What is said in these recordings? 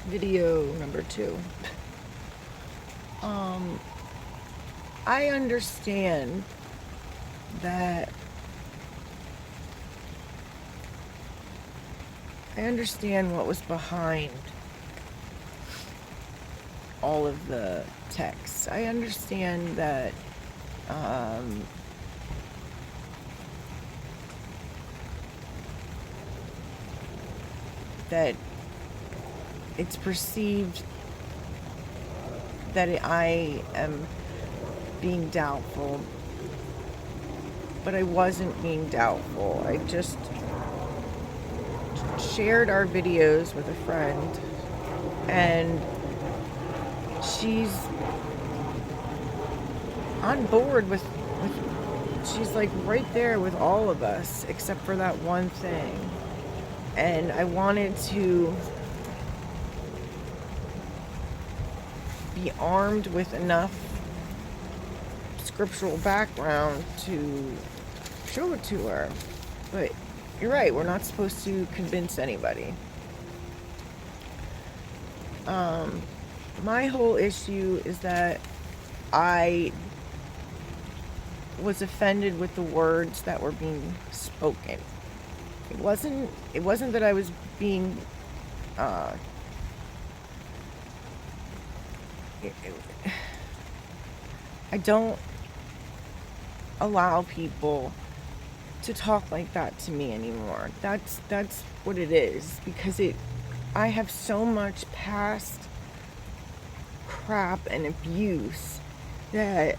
Video number 2. I understand that what was behind all of the texts. I understand that that it's perceived that I am being doubtful, but I wasn't being doubtful. I just shared our videos with a friend, and she's on board with she's like right there with all of us except for that one thing. And I wanted to be armed with enough scriptural background to show it to her. But you're right, we're not supposed to convince anybody. My whole issue is that I was offended with the words that were being spoken. It wasn't that I was being I don't allow people to talk like that to me anymore. That's what it is, because I have so much past crap and abuse that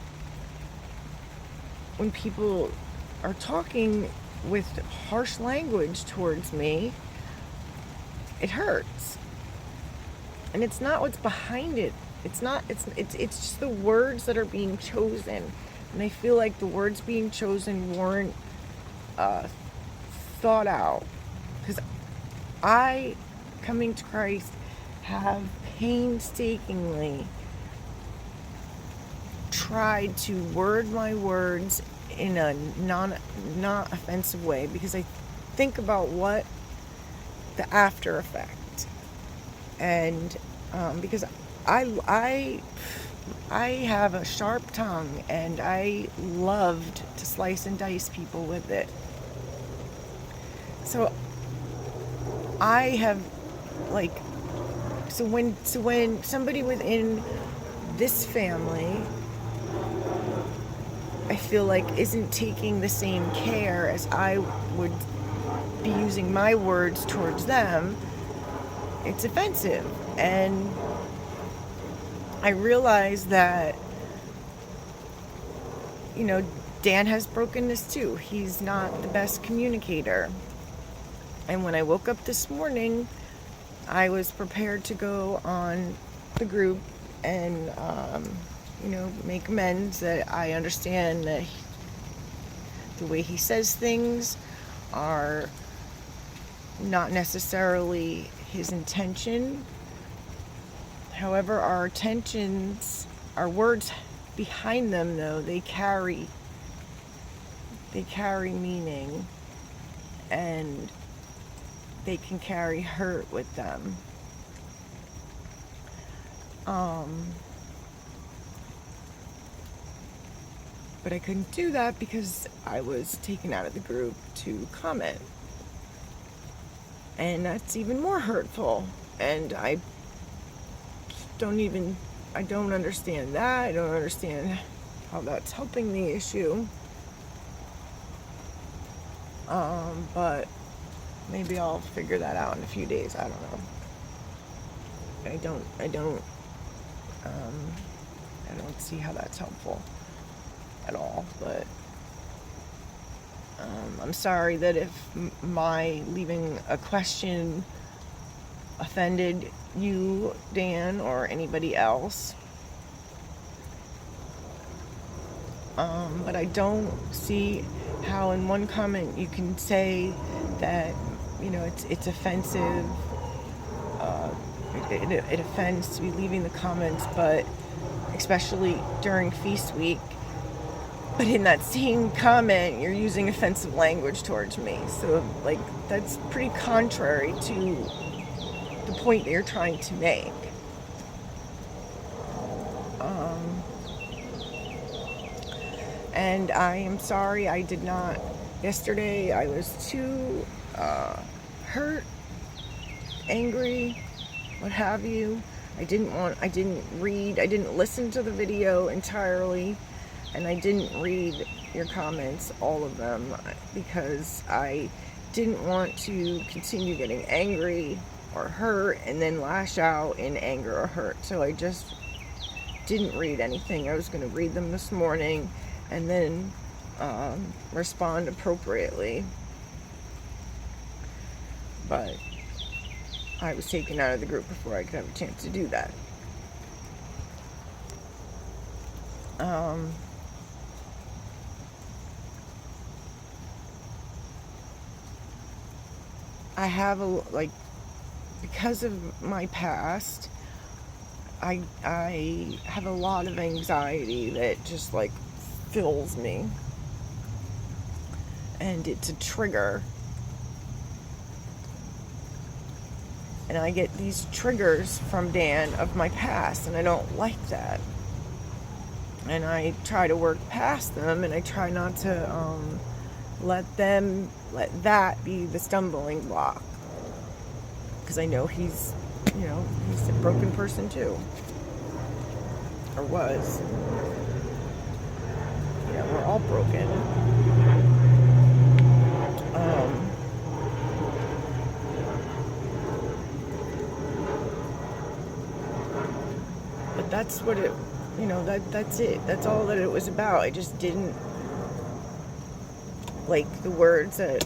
when people are talking with harsh language towards me, it hurts. And it's not what's behind it. It's just the words that are being chosen. And I feel like the words being chosen weren't thought out. Because I, coming to Christ, have painstakingly tried to word my words in a not offensive way, because I think about what the after effect, and because I have a sharp tongue, and I loved to slice and dice people with it. So I have so when somebody within this family, I feel like, isn't taking the same care as I would be using my words towards them, it's offensive. And I realize that, Dan has brokenness too. He's not the best communicator. And when I woke up this morning, I was prepared to go on the group and make amends, that I understand that the way he says things are not necessarily his intention. However, our intentions, our words behind them, though, they carry meaning, and they can carry hurt with them. But I couldn't do that because I was taken out of the group to comment. And that's even more hurtful. And I don't understand that. I don't understand how that's helping the issue. But maybe I'll figure that out in a few days. I don't know. I don't see how that's helpful at all, but I'm sorry that if my leaving a question offended you, Dan, or anybody else. But I don't see how in one comment you can say that it's offensive. It offends to be leaving the comments, but especially during feast week. But in that same comment, you're using offensive language towards me. So, that's pretty contrary to the point that you're trying to make. And I am sorry I did not. Yesterday I was too hurt, angry, what have you. I didn't listen to the video entirely, and I didn't read your comments, all of them, because I didn't want to continue getting angry or hurt and then lash out in anger or hurt. So I just didn't read anything. I was going to read them this morning and then respond appropriately. But I was taken out of the group before I could have a chance to do that. I have because of my past, I have a lot of anxiety that just fills me, and it's a trigger, and I get these triggers from Dan of my past, and I don't like that, and I try to work past them, and I try not to let that be the stumbling block, because I know he's a broken person too, or was. Yeah, we're all broken. But that's what it, that's it. That's all that it was about. I just didn't like the words that,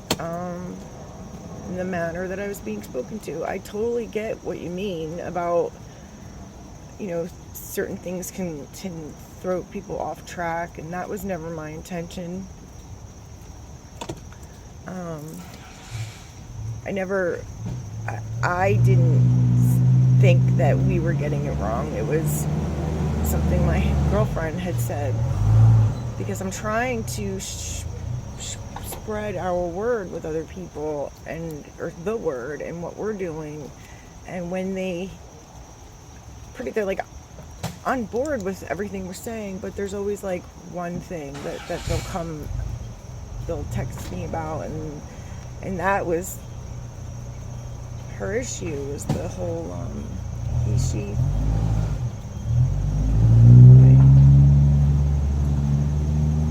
in the manner that I was being spoken to. I totally get what you mean about, certain things can throw people off track, and that was never my intention. I didn't think that we were getting it wrong. It was something my girlfriend had said, because I'm trying to spread our word with other people, or the word and what we're doing, and when they're on board with everything we're saying, but there's always one thing that they'll text me about, and that was her issue, was the whole he, she.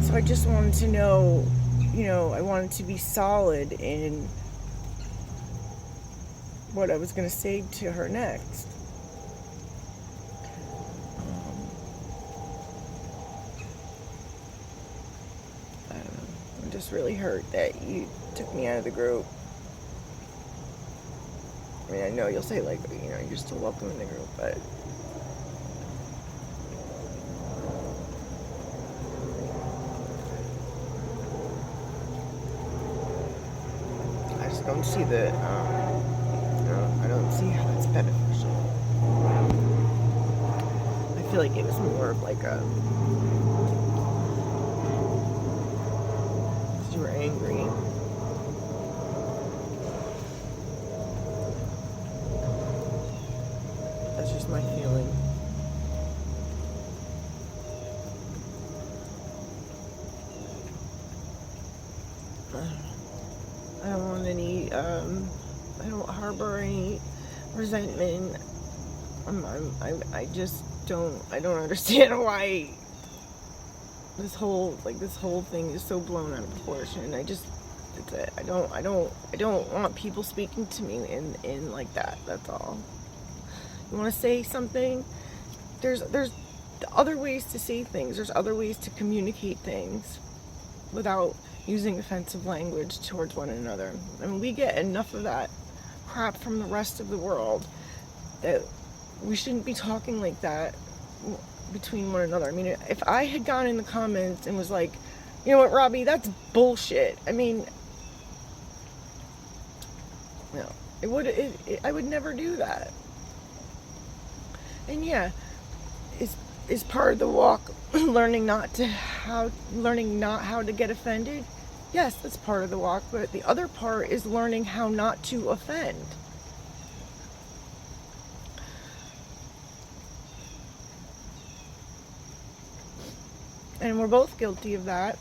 So I just wanted to know, I wanted to be solid in what I was going to say to her next. I don't know. I'm just really hurt that you took me out of the group. I mean, I know you'll say, you're still welcome in the group, but I just don't see I don't see how that's beneficial. I feel like it was more of you were angry. That's just my feeling. I don't want any, I don't harbor any resentment. I just don't, I don't understand why this whole thing is so blown out of proportion. I don't want people speaking to me in like that. That's all. You want to say something? There's other ways to say things. There's other ways to communicate things without using offensive language towards one another. I mean, we get enough of that crap from the rest of the world that we shouldn't be talking like that between one another. I mean, if I had gone in the comments and was like, you know what, Robbie, that's bullshit. I mean, no, I would never do that. And yeah, is part of the walk learning not how to get offended? Yes, that's part of the walk, but the other part is learning how not to offend. And we're both guilty of that.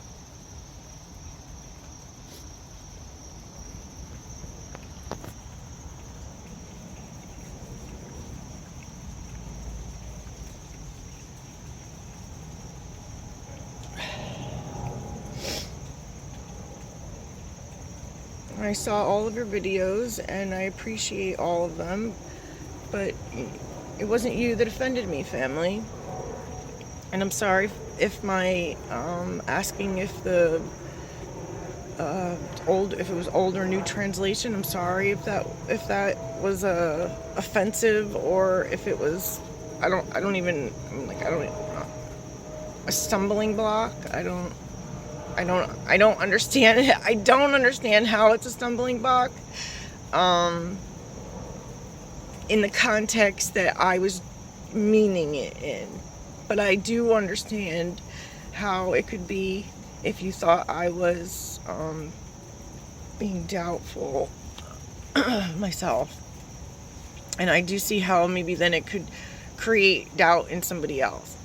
I saw all of your videos and I appreciate all of them, but it wasn't you that offended me, family. And I'm sorry if my asking if the if it was old or new translation. I'm sorry if that was offensive, or if it was I don't a stumbling block. I don't understand it. I don't understand how it's a stumbling block in the context that I was meaning it in. But I do understand how it could be if you thought I was being doubtful myself. And I do see how maybe then it could create doubt in somebody else.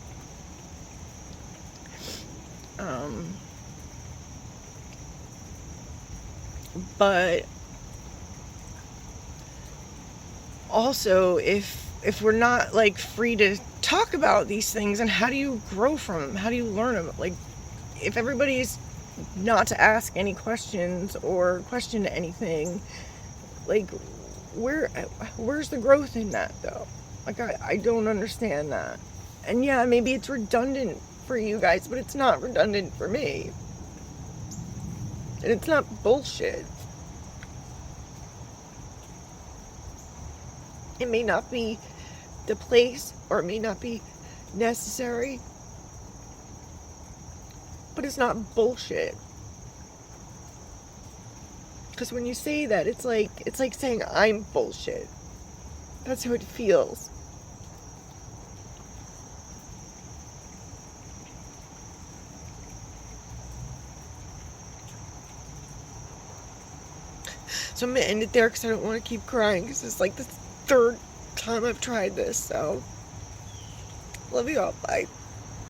But also, if we're not like free to talk about these things, and how do you grow from them? How do you learn them? Like, if everybody's not to ask any questions or question anything, like, where's the growth in that though? Like, I don't understand that. And yeah, maybe it's redundant for you guys, but it's not redundant for me. And it's not bullshit. It may not be the place, or it may not be necessary, but it's not bullshit. Because when you say that, it's like saying I'm bullshit. That's how it feels. So I'm going to end it there because I don't want to keep crying, because it's like the third time I've tried this. So, love you all. Bye.